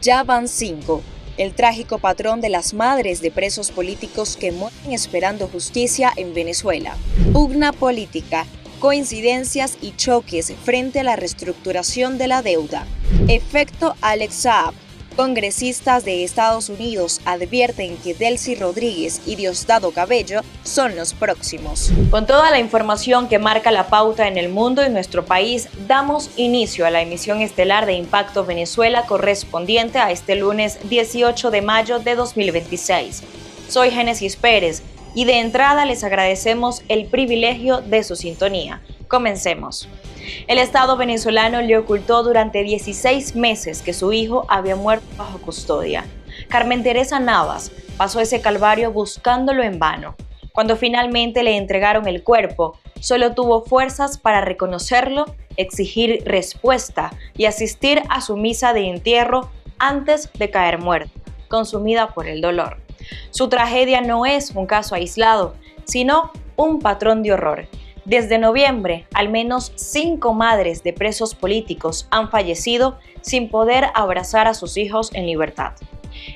Ya van 5. El trágico patrón de las madres de presos políticos que mueren esperando justicia en Venezuela. Pugna política, coincidencias y choques frente a la reestructuración de la deuda. Efecto Alex Saab. Congresistas de Estados Unidos advierten que Delcy Rodríguez y Diosdado Cabello son los próximos. Con toda la información que marca la pauta en el mundo y nuestro país, damos inicio a la emisión estelar de Impacto Venezuela correspondiente a este lunes 18 de mayo de 2026. Soy Génesis Pérez y de entrada les agradecemos el privilegio de su sintonía. Comencemos. El Estado venezolano le ocultó durante 16 meses que su hijo había muerto bajo custodia. Carmen Teresa Navas pasó ese calvario buscándolo en vano. Cuando finalmente le entregaron el cuerpo, solo tuvo fuerzas para reconocerlo, exigir respuesta y asistir a su misa de entierro antes de caer muerta, consumida por el dolor. Su tragedia no es un caso aislado, sino un patrón de horror. Desde noviembre, al menos 5 madres de presos políticos han fallecido sin poder abrazar a sus hijos en libertad.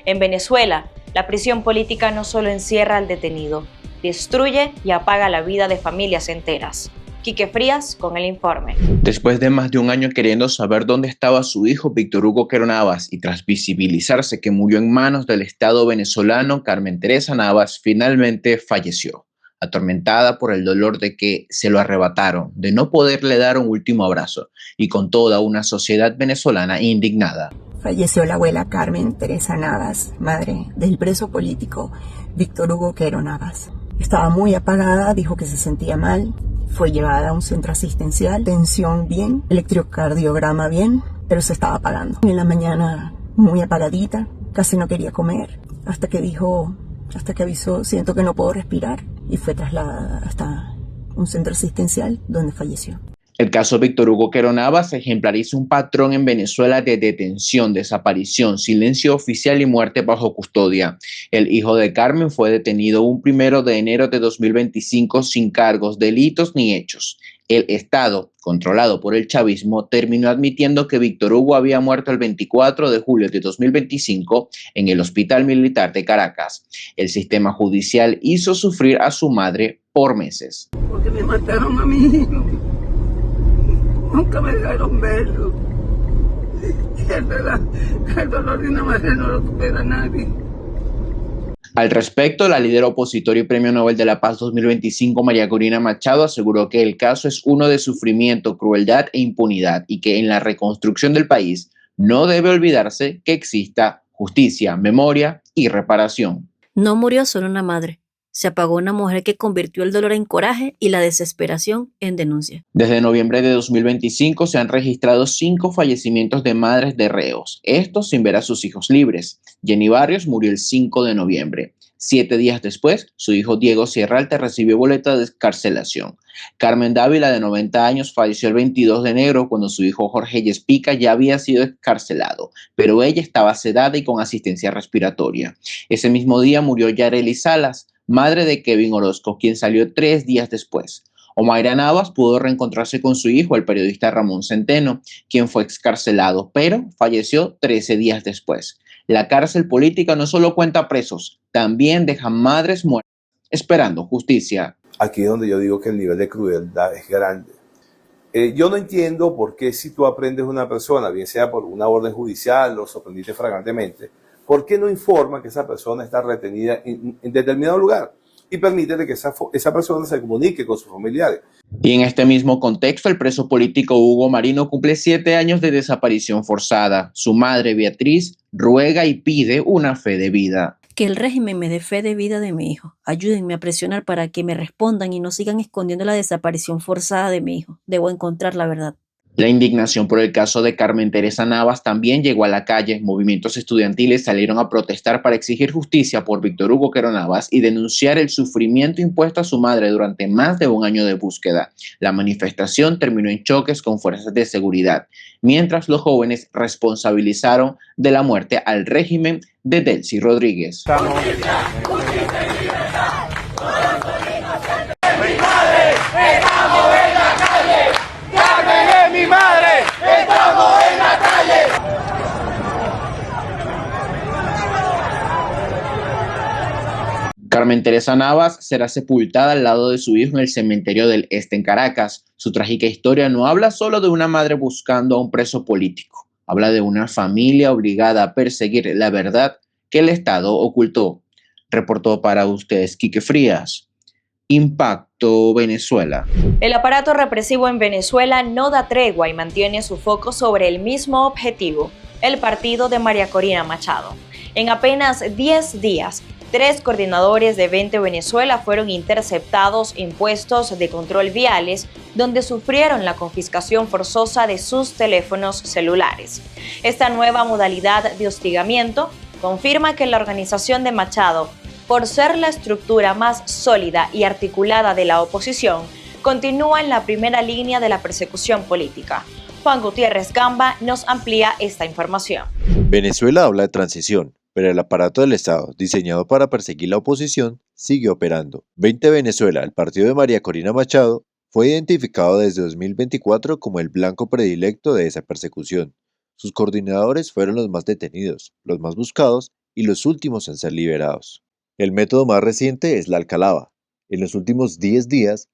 En Venezuela, la prisión política no solo encierra al detenido, destruye y apaga la vida de familias enteras. Quique Frías con el informe. Después de más de un año queriendo saber dónde estaba su hijo Víctor Hugo Quero Navas y tras visibilizarse que murió en manos del Estado venezolano, Carmen Teresa Navas finalmente falleció, atormentada por el dolor de que se lo arrebataron, de no poderle dar un último abrazo y con toda una sociedad venezolana indignada. Falleció la abuela Carmen Teresa Navas, madre del preso político Víctor Hugo Quero Navas. Estaba muy apagada, dijo que se sentía mal, fue llevada a un centro asistencial, tensión bien, electrocardiograma bien, pero se estaba apagando. En la mañana muy apagadita, casi no quería comer, hasta que avisó, siento que no puedo respirar, y fue trasladada hasta un centro asistencial donde falleció. El caso Víctor Hugo Quero Navas ejemplariza un patrón en Venezuela de detención, desaparición, silencio oficial y muerte bajo custodia. El hijo de Carmen fue detenido un 1 de enero de 2025 sin cargos, delitos ni hechos. El Estado, controlado por el chavismo, terminó admitiendo que Víctor Hugo había muerto el 24 de julio de 2025 en el Hospital Militar de Caracas. El sistema judicial hizo sufrir a su madre por meses. Porque me mataron a mi hijo. Nunca me dejaron verlo. Y el dolor de una madre no lo supera nadie. Al respecto, la líder opositora y Premio Nobel de la Paz 2025, María Corina Machado, aseguró que el caso es uno de sufrimiento, crueldad e impunidad y que en la reconstrucción del país no debe olvidarse que exista justicia, memoria y reparación. No murió solo una madre. Se apagó una mujer que convirtió el dolor en coraje y la desesperación en denuncia. Desde noviembre de 2025 se han registrado 5 fallecimientos de madres de reos, estos sin ver a sus hijos libres. Jenny Barrios murió el 5 de noviembre. 7 días después, su hijo Diego Sierra Alta recibió boleta de excarcelación. Carmen Dávila, de 90 años, falleció el 22 de enero cuando su hijo Jorge Yespica ya había sido excarcelado, pero ella estaba sedada y con asistencia respiratoria. Ese mismo día murió Yareli Salas, madre de Kevin Orozco, quien salió 3 días después. Omaira Navas pudo reencontrarse con su hijo, el periodista Ramón Centeno, quien fue excarcelado, pero falleció 13 días después. La cárcel política no solo cuenta presos, también deja madres muertas esperando justicia. Aquí es donde yo digo que el nivel de crueldad es grande. Yo no entiendo por qué si tú aprendes a una persona, bien sea por una orden judicial o sorprendiste flagrantemente, ¿por qué no informa que esa persona está retenida en determinado lugar? Y permítele que esa persona se comunique con sus familiares. Y en este mismo contexto, el preso político Hugo Marino cumple 7 años de desaparición forzada. Su madre, Beatriz, ruega y pide una fe de vida. Que el régimen me dé fe de vida de mi hijo. Ayúdenme a presionar para que me respondan y no sigan escondiendo la desaparición forzada de mi hijo. Debo encontrar la verdad. La indignación por el caso de Carmen Teresa Navas también llegó a la calle. Movimientos estudiantiles salieron a protestar para exigir justicia por Víctor Hugo Quero Navas y denunciar el sufrimiento impuesto a su madre durante más de un año de búsqueda. La manifestación terminó en choques con fuerzas de seguridad, mientras los jóvenes responsabilizaron de la muerte al régimen de Delcy Rodríguez. Carmen Teresa Navas será sepultada al lado de su hijo en el cementerio del Este en Caracas. Su trágica historia no habla solo de una madre buscando a un preso político, habla de una familia obligada a perseguir la verdad que el Estado ocultó. Reportó para ustedes Quique Frías. Impacto Venezuela. El aparato represivo en Venezuela no da tregua y mantiene su foco sobre el mismo objetivo, el partido de María Corina Machado. En apenas 10 días, 3 coordinadores de 20 Venezuela fueron interceptados en puestos de control viales, donde sufrieron la confiscación forzosa de sus teléfonos celulares. Esta nueva modalidad de hostigamiento confirma que la organización de Machado, por ser la estructura más sólida y articulada de la oposición, continúa en la primera línea de la persecución política. Juan Gutiérrez Gamba nos amplía esta información. Venezuela habla de transición, pero el aparato del Estado, diseñado para perseguir la oposición, sigue operando. 20 Venezuela, el partido de María Corina Machado, fue identificado desde 2024 como el blanco predilecto de esa persecución. Sus coordinadores fueron los más detenidos, los más buscados y los últimos en ser liberados. El método más reciente es la alcalaba. En los últimos 10 días,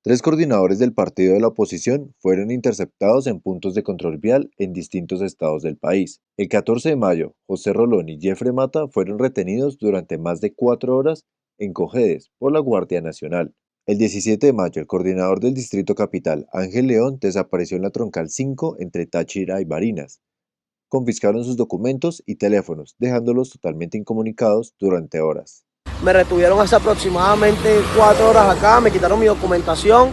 3 coordinadores del partido de la oposición fueron interceptados en puntos de control vial en distintos estados del país. El 14 de mayo, José Rolón y Jeffrey Mata fueron retenidos durante más de 4 horas en Cojedes por la Guardia Nacional. El 17 de mayo, el coordinador del Distrito Capital, Ángel León, desapareció en la Troncal 5 entre Táchira y Barinas. Confiscaron sus documentos y teléfonos, dejándolos totalmente incomunicados durante horas. Me retuvieron hace aproximadamente 4 horas acá, me quitaron mi documentación,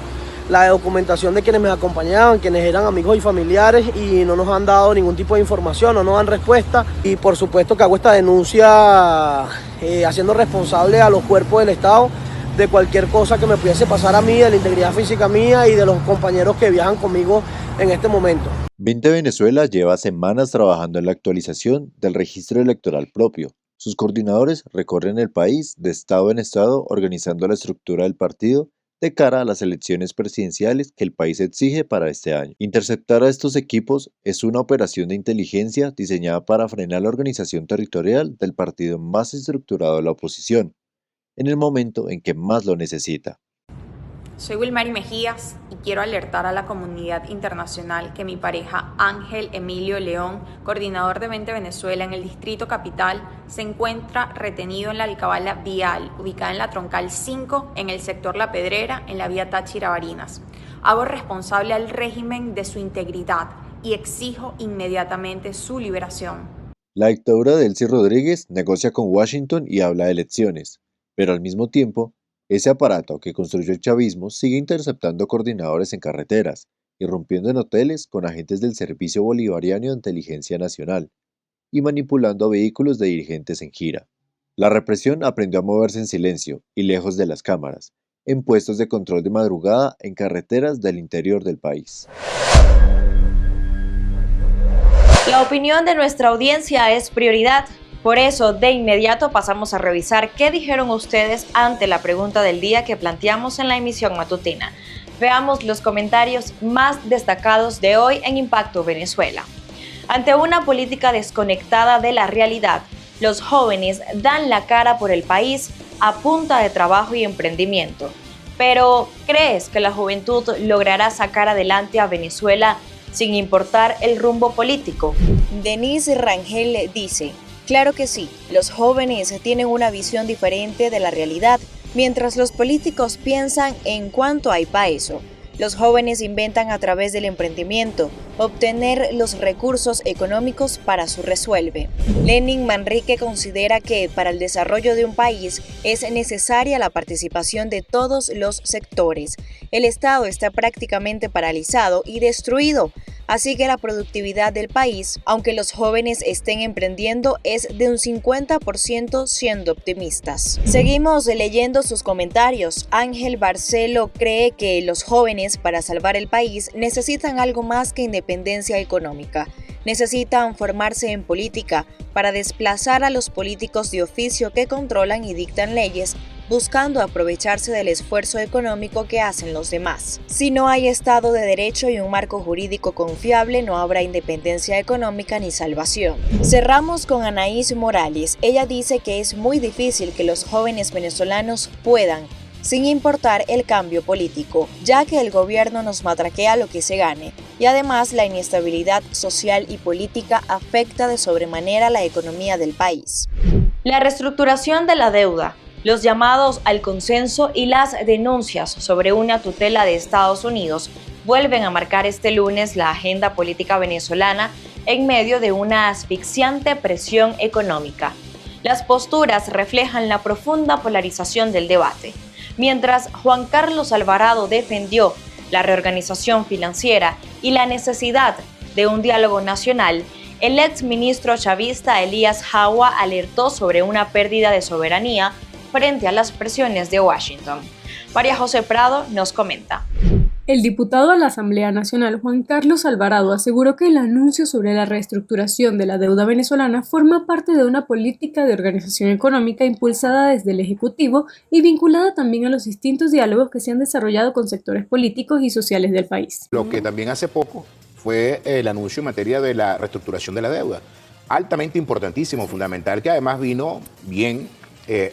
la documentación de quienes me acompañaban, quienes eran amigos y familiares, y no nos han dado ningún tipo de información, no nos dan respuesta. Y por supuesto que hago esta denuncia haciendo responsable a los cuerpos del Estado de cualquier cosa que me pudiese pasar a mí, de la integridad física mía y de los compañeros que viajan conmigo en este momento. 20 Venezuela lleva semanas trabajando en la actualización del registro electoral propio. Sus coordinadores recorren el país de estado en estado organizando la estructura del partido de cara a las elecciones presidenciales que el país exige para este año. Interceptar a estos equipos es una operación de inteligencia diseñada para frenar la organización territorial del partido más estructurado de la oposición, en el momento en que más lo necesita. Soy Wilmary Mejías y quiero alertar a la comunidad internacional que mi pareja Ángel Emilio León, coordinador de 20 Venezuela en el Distrito Capital, se encuentra retenido en la alcabala vial, ubicada en la Troncal 5, en el sector La Pedrera, en la vía Táchira-Barinas. Hago responsable al régimen de su integridad y exijo inmediatamente su liberación. La dictadura de Delcy Rodríguez negocia con Washington y habla de elecciones, pero al mismo tiempo, ese aparato que construyó el chavismo sigue interceptando coordinadores en carreteras, irrumpiendo en hoteles con agentes del Servicio Bolivariano de Inteligencia Nacional y manipulando a vehículos de dirigentes en gira. La represión aprendió a moverse en silencio y lejos de las cámaras, en puestos de control de madrugada en carreteras del interior del país. La opinión de nuestra audiencia es prioridad. Por eso, de inmediato pasamos a revisar qué dijeron ustedes ante la pregunta del día que planteamos en la emisión matutina. Veamos los comentarios más destacados de hoy en Impacto Venezuela. Ante una política desconectada de la realidad, los jóvenes dan la cara por el país a punta de trabajo y emprendimiento. Pero, ¿crees que la juventud logrará sacar adelante a Venezuela sin importar el rumbo político? Denise Rangel dice: claro que sí, los jóvenes tienen una visión diferente de la realidad, mientras los políticos piensan en cuánto hay para eso. Los jóvenes inventan a través del emprendimiento, obtener los recursos económicos para su resuelve. Lenin Manrique considera que para el desarrollo de un país es necesaria la participación de todos los sectores. El Estado está prácticamente paralizado y destruido, así que la productividad del país, aunque los jóvenes estén emprendiendo, es de un 50% siendo optimistas. Seguimos leyendo sus comentarios. Ángel Barcelo cree que los jóvenes para salvar el país necesitan algo más que independencia económica. Necesitan formarse en política para desplazar a los políticos de oficio que controlan y dictan leyes, buscando aprovecharse del esfuerzo económico que hacen los demás. Si no hay Estado de Derecho y un marco jurídico confiable, no habrá independencia económica ni salvación. Cerramos con Anaís Morales. Ella dice que es muy difícil que los jóvenes venezolanos puedan, sin importar el cambio político, ya que el gobierno nos matraquea lo que se gane, y además la inestabilidad social y política afecta de sobremanera la economía del país. La reestructuración de la deuda, los llamados al consenso y las denuncias sobre una tutela de Estados Unidos vuelven a marcar este lunes la agenda política venezolana en medio de una asfixiante presión económica. Las posturas reflejan la profunda polarización del debate. Mientras Juan Carlos Alvarado defendió la reorganización financiera y la necesidad de un diálogo nacional, el exministro chavista Elías Jagua alertó sobre una pérdida de soberanía frente a las presiones de Washington. María José Prado nos comenta. El diputado a la Asamblea Nacional, Juan Carlos Alvarado, aseguró que el anuncio sobre la reestructuración de la deuda venezolana forma parte de una política de organización económica impulsada desde el Ejecutivo y vinculada también a los distintos diálogos que se han desarrollado con sectores políticos y sociales del país. Lo que también hace poco fue el anuncio en materia de la reestructuración de la deuda, altamente importantísimo, fundamental, que además vino bien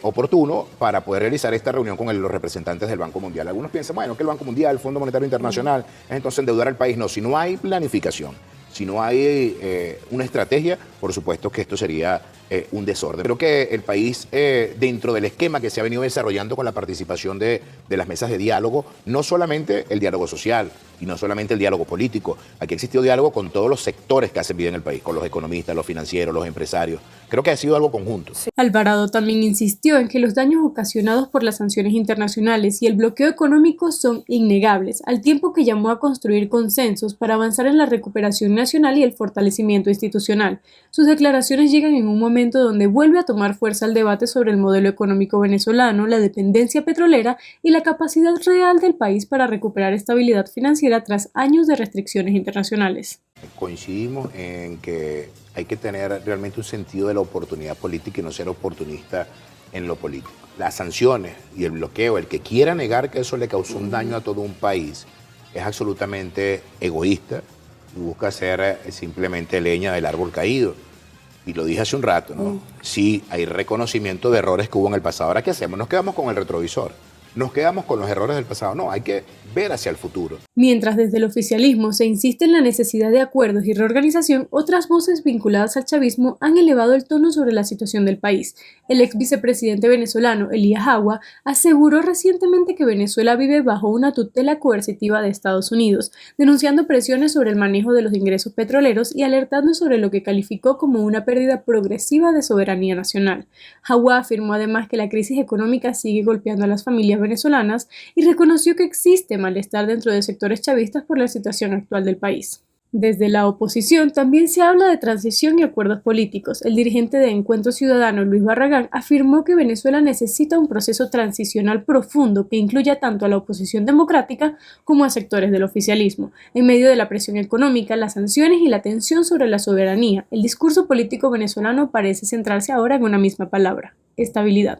oportuno para poder realizar esta reunión con los representantes del Banco Mundial. Algunos piensan, bueno, que el Banco Mundial, el Fondo Monetario Internacional, es entonces endeudar al país. No, si no hay planificación, si no hay una estrategia, por supuesto que esto sería un desorden. Creo que el país, dentro del esquema que se ha venido desarrollando con la participación de las mesas de diálogo, no solamente el diálogo social y no solamente el diálogo político, aquí ha existido diálogo con todos los sectores que hacen vida en el país, con los economistas, los financieros, los empresarios. Creo que ha sido algo conjunto. Alvarado también insistió en que los daños ocasionados por las sanciones internacionales y el bloqueo económico son innegables, al tiempo que llamó a construir consensos para avanzar en la recuperación nacional y el fortalecimiento institucional. Sus declaraciones llegan en un momento donde vuelve a tomar fuerza el debate sobre el modelo económico venezolano, la dependencia petrolera y la capacidad real del país para recuperar estabilidad financiera tras años de restricciones internacionales. Coincidimos en que hay que tener realmente un sentido de la oportunidad política y no ser oportunista en lo político. Las sanciones y el bloqueo, el que quiera negar que eso le causó un daño a todo un país, es absolutamente egoísta y busca ser simplemente leña del árbol caído. Y lo dije hace un rato, ¿no? Sí, hay reconocimiento de errores que hubo en el pasado. ¿Ahora qué hacemos? Nos quedamos con el retrovisor. Nos quedamos con los errores del pasado. No, hay que ver hacia el futuro. Mientras desde el oficialismo se insiste en la necesidad de acuerdos y reorganización, otras voces vinculadas al chavismo han elevado el tono sobre la situación del país. El ex vicepresidente venezolano, Elías Jagua, aseguró recientemente que Venezuela vive bajo una tutela coercitiva de Estados Unidos, denunciando presiones sobre el manejo de los ingresos petroleros y alertando sobre lo que calificó como una pérdida progresiva de soberanía nacional. Jagua afirmó además que la crisis económica sigue golpeando a las familias venezolanas y reconoció que existe malestar dentro de sectores chavistas por la situación actual del país. Desde la oposición también se habla de transición y acuerdos políticos. El dirigente de Encuentro Ciudadano, Luis Barragán, afirmó que Venezuela necesita un proceso transicional profundo que incluya tanto a la oposición democrática como a sectores del oficialismo. En medio de la presión económica, las sanciones y la tensión sobre la soberanía, el discurso político venezolano parece centrarse ahora en una misma palabra: estabilidad.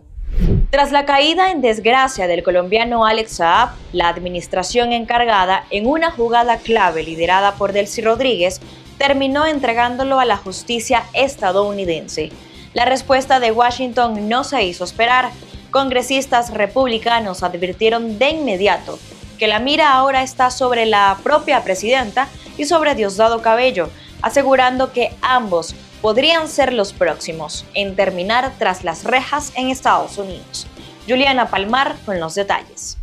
Tras la caída en desgracia del colombiano Alex Saab, la administración encargada, en una jugada clave liderada por Delcy Rodríguez, terminó entregándolo a la justicia estadounidense. La respuesta de Washington no se hizo esperar. Congresistas republicanos advirtieron de inmediato que la mira ahora está sobre la propia presidenta y sobre Diosdado Cabello, asegurando que ambos podrían ser los próximos en terminar tras las rejas en Estados Unidos. Juliana Palmar con los detalles.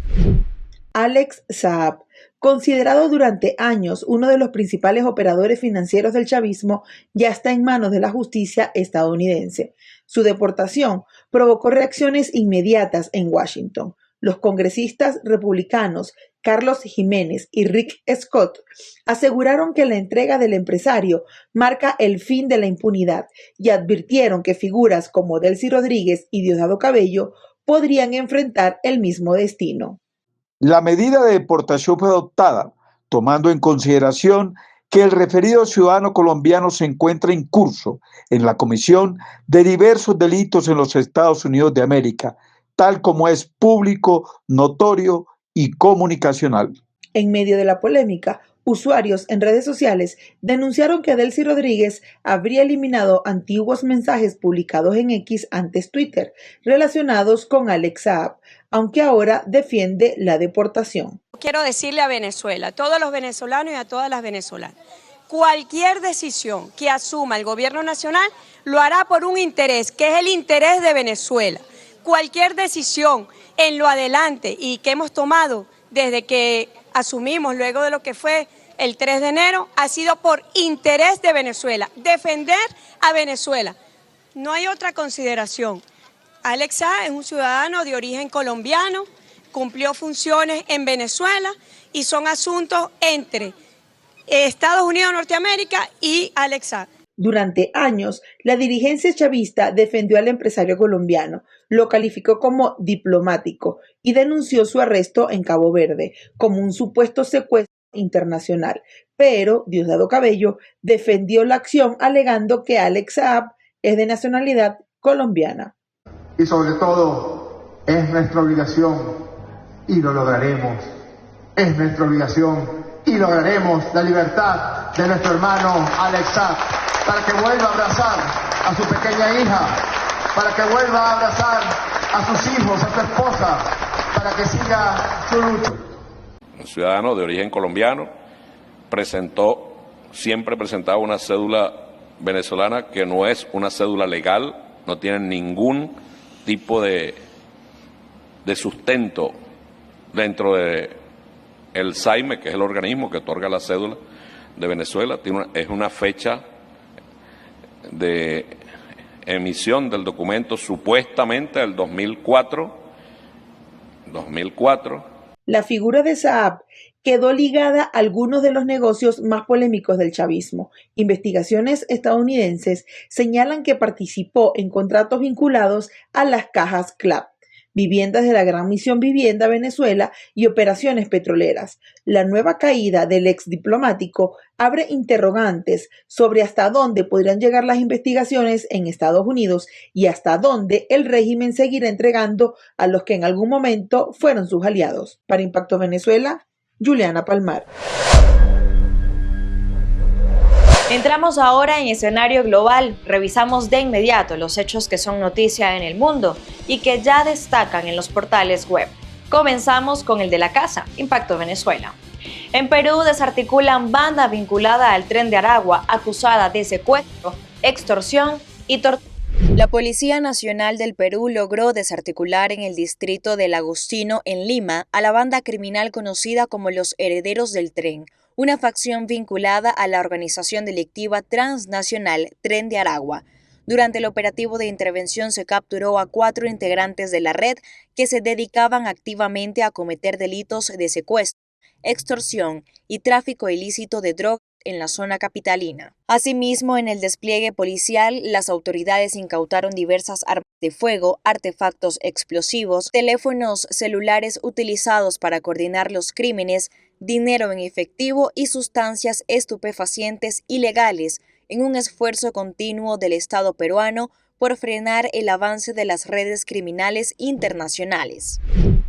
Alex Saab, considerado durante años uno de los principales operadores financieros del chavismo, ya está en manos de la justicia estadounidense. Su deportación provocó reacciones inmediatas en Washington. Los congresistas republicanos Carlos Jiménez y Rick Scott aseguraron que la entrega del empresario marca el fin de la impunidad y advirtieron que figuras como Delcy Rodríguez y Diosdado Cabello podrían enfrentar el mismo destino. La medida de deportación fue adoptada tomando en consideración que el referido ciudadano colombiano se encuentra incurso en la comisión de diversos delitos en los Estados Unidos de América, tal como es público, notorio y comunicacional. En medio de la polémica, usuarios en redes sociales denunciaron que Delcy Rodríguez habría eliminado antiguos mensajes publicados en X, antes Twitter, relacionados con Alex Saab, aunque ahora defiende la deportación. Quiero decirle a Venezuela, a todos los venezolanos y a todas las venezolanas, cualquier decisión que asuma el gobierno nacional lo hará por un interés, que es el interés de Venezuela. Cualquier decisión en lo adelante y que hemos tomado desde que asumimos luego de lo que fue el 3 de enero, ha sido por interés de Venezuela, defender a Venezuela. No hay otra consideración. Alex Saab es un ciudadano de origen colombiano, cumplió funciones en Venezuela y son asuntos entre Estados Unidos de Norteamérica y Alex Saab. Durante años, la dirigencia chavista defendió al empresario colombiano, lo calificó como diplomático y denunció su arresto en Cabo Verde como un supuesto secuestro internacional. Pero Diosdado Cabello defendió la acción alegando que Alex Saab es de nacionalidad colombiana. Y sobre todo, es nuestra obligación y lo lograremos. Es nuestra obligación y lograremos la libertad de nuestro hermano Alex Saab, para que vuelva a abrazar a su pequeña hija, para que vuelva a abrazar a sus hijos, a su esposa, para que siga su lucha. Un ciudadano de origen colombiano siempre presentaba una cédula venezolana que no es una cédula legal, no tiene ningún tipo de sustento dentro de el SAIME, que es el organismo que otorga la cédula de Venezuela. Es una fecha de emisión del documento supuestamente del 2004. La figura de Saab quedó ligada a algunos de los negocios más polémicos del chavismo. Investigaciones estadounidenses señalan que participó en contratos vinculados a las cajas CLAP, viviendas de la Gran Misión Vivienda Venezuela y operaciones petroleras. La nueva caída del ex diplomático abre interrogantes sobre hasta dónde podrían llegar las investigaciones en Estados Unidos y hasta dónde el régimen seguirá entregando a los que en algún momento fueron sus aliados. Para Impacto Venezuela, Juliana Palmar. Entramos ahora en escenario global, revisamos de inmediato los hechos que son noticia en el mundo y que ya destacan en los portales web. Comenzamos con el de la casa, Impacto Venezuela. En Perú desarticulan banda vinculada al Tren de Aragua acusada de secuestro, extorsión y tortura. La Policía Nacional del Perú logró desarticular en el distrito del Agustino, en Lima, a la banda criminal conocida como los Herederos del Tren, una facción vinculada a la organización delictiva transnacional Tren de Aragua. Durante el operativo de intervención se capturó a 4 integrantes de la red que se dedicaban activamente a cometer delitos de secuestro, extorsión y tráfico ilícito de drogas en la zona capitalina. Asimismo, en el despliegue policial, las autoridades incautaron diversas armas de fuego, artefactos explosivos, teléfonos celulares utilizados para coordinar los crímenes, dinero en efectivo y sustancias estupefacientes ilegales en un esfuerzo continuo del Estado peruano por frenar el avance de las redes criminales internacionales.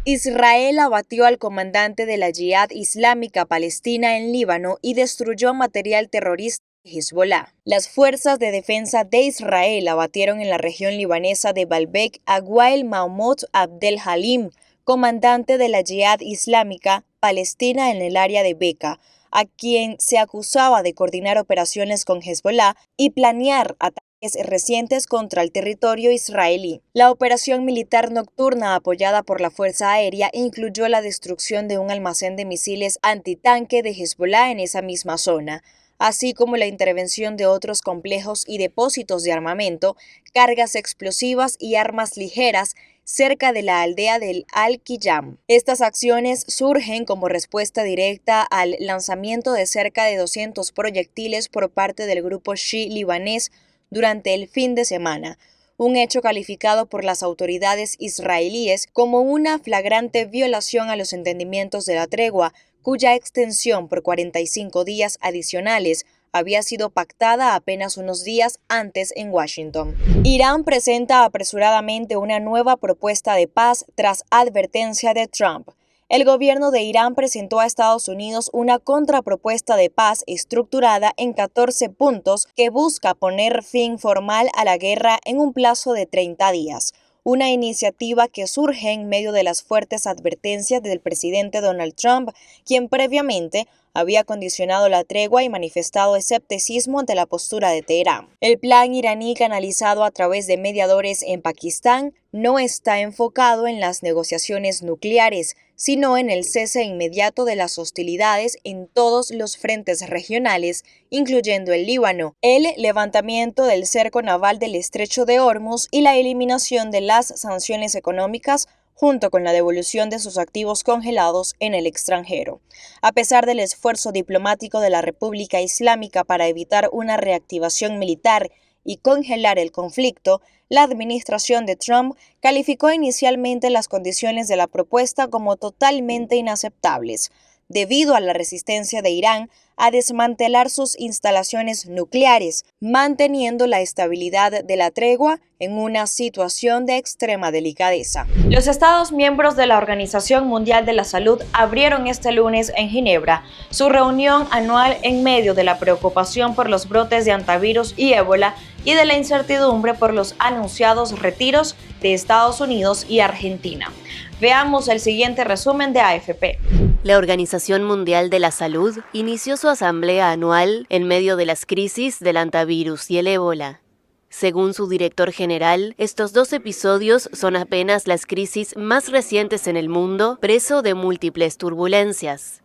Israel abatió al comandante de la Yihad Islámica Palestina en Líbano y destruyó material terrorista de Hezbollah. Las fuerzas de defensa de Israel abatieron en la región libanesa de Baalbek a Wael Mahmoud Abdel Halim, comandante de la Yihad Islámica Palestina en el área de Beca, a quien se acusaba de coordinar operaciones con Hezbollah y planear ataques recientes contra el territorio israelí. La operación militar nocturna apoyada por la Fuerza Aérea incluyó la destrucción de un almacén de misiles antitanque de Hezbollah en esa misma zona, así como la intervención de otros complejos y depósitos de armamento, cargas explosivas y armas ligeras cerca de la aldea del Al-Qiyam. Estas acciones surgen como respuesta directa al lanzamiento de cerca de 200 proyectiles por parte del grupo Shi libanés durante el fin de semana, un hecho calificado por las autoridades israelíes como una flagrante violación a los entendimientos de la tregua, cuya extensión por 45 días adicionales había sido pactada apenas unos días antes en Washington. Irán presenta apresuradamente una nueva propuesta de paz tras advertencia de Trump. El gobierno de Irán presentó a Estados Unidos una contrapropuesta de paz estructurada en 14 puntos que busca poner fin formal a la guerra en un plazo de 30 días. Una iniciativa que surge en medio de las fuertes advertencias del presidente Donald Trump, quien previamente había condicionado la tregua y manifestado escepticismo ante la postura de Teherán. El plan iraní, canalizado a través de mediadores en Pakistán, no está enfocado en las negociaciones nucleares, sino en el cese inmediato de las hostilidades en todos los frentes regionales, incluyendo el Líbano, el levantamiento del cerco naval del Estrecho de Hormuz y la eliminación de las sanciones económicas, junto con la devolución de sus activos congelados en el extranjero. A pesar del esfuerzo diplomático de la República Islámica para evitar una reactivación militar y congelar el conflicto, la administración de Trump calificó inicialmente las condiciones de la propuesta como totalmente inaceptables, debido a la resistencia de Irán a desmantelar sus instalaciones nucleares, manteniendo la estabilidad de la tregua en una situación de extrema delicadeza. Los Estados miembros de la Organización Mundial de la Salud abrieron este lunes en Ginebra su reunión anual en medio de la preocupación por los brotes de hantavirus y ébola y de la incertidumbre por los anunciados retiros de Estados Unidos y Argentina. Veamos el siguiente resumen de AFP. La Organización Mundial de la Salud inició su asamblea anual en medio de las crisis del hantavirus y el ébola. Según su director general, estos 2 episodios son apenas las crisis más recientes en el mundo, preso de múltiples turbulencias.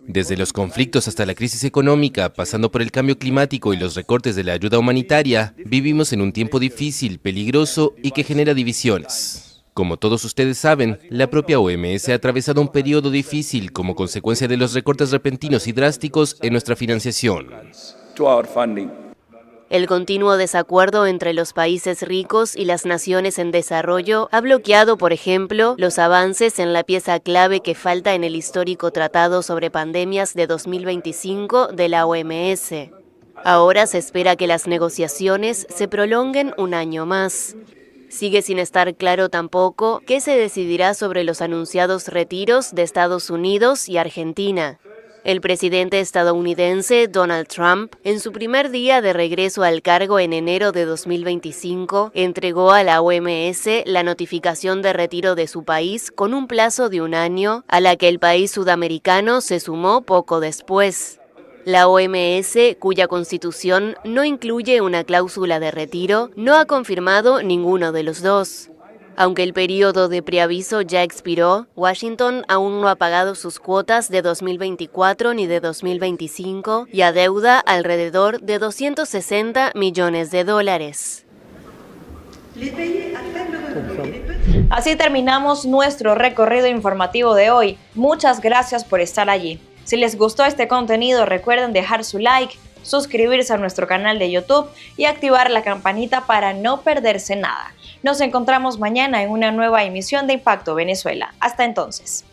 Desde los conflictos hasta la crisis económica, pasando por el cambio climático y los recortes de la ayuda humanitaria, vivimos en un tiempo difícil, peligroso y que genera divisiones. Como todos ustedes saben, la propia OMS ha atravesado un periodo difícil como consecuencia de los recortes repentinos y drásticos en nuestra financiación. El continuo desacuerdo entre los países ricos y las naciones en desarrollo ha bloqueado, por ejemplo, los avances en la pieza clave que falta en el histórico Tratado sobre Pandemias de 2025 de la OMS. Ahora se espera que las negociaciones se prolonguen un año más. Sigue sin estar claro tampoco qué se decidirá sobre los anunciados retiros de Estados Unidos y Argentina. El presidente estadounidense Donald Trump, en su primer día de regreso al cargo en enero de 2025, entregó a la OMS la notificación de retiro de su país con un plazo de 1 año, a la que el país sudamericano se sumó poco después. La OMS, cuya constitución no incluye una cláusula de retiro, no ha confirmado ninguno de los dos. Aunque el periodo de preaviso ya expiró, Washington aún no ha pagado sus cuotas de 2024 ni de 2025 y adeuda alrededor de $260 millones. Así terminamos nuestro recorrido informativo de hoy. Muchas gracias por estar allí. Si les gustó este contenido, recuerden dejar su like, suscribirse a nuestro canal de YouTube y activar la campanita para no perderse nada. Nos encontramos mañana en una nueva emisión de Impacto Venezuela. Hasta entonces.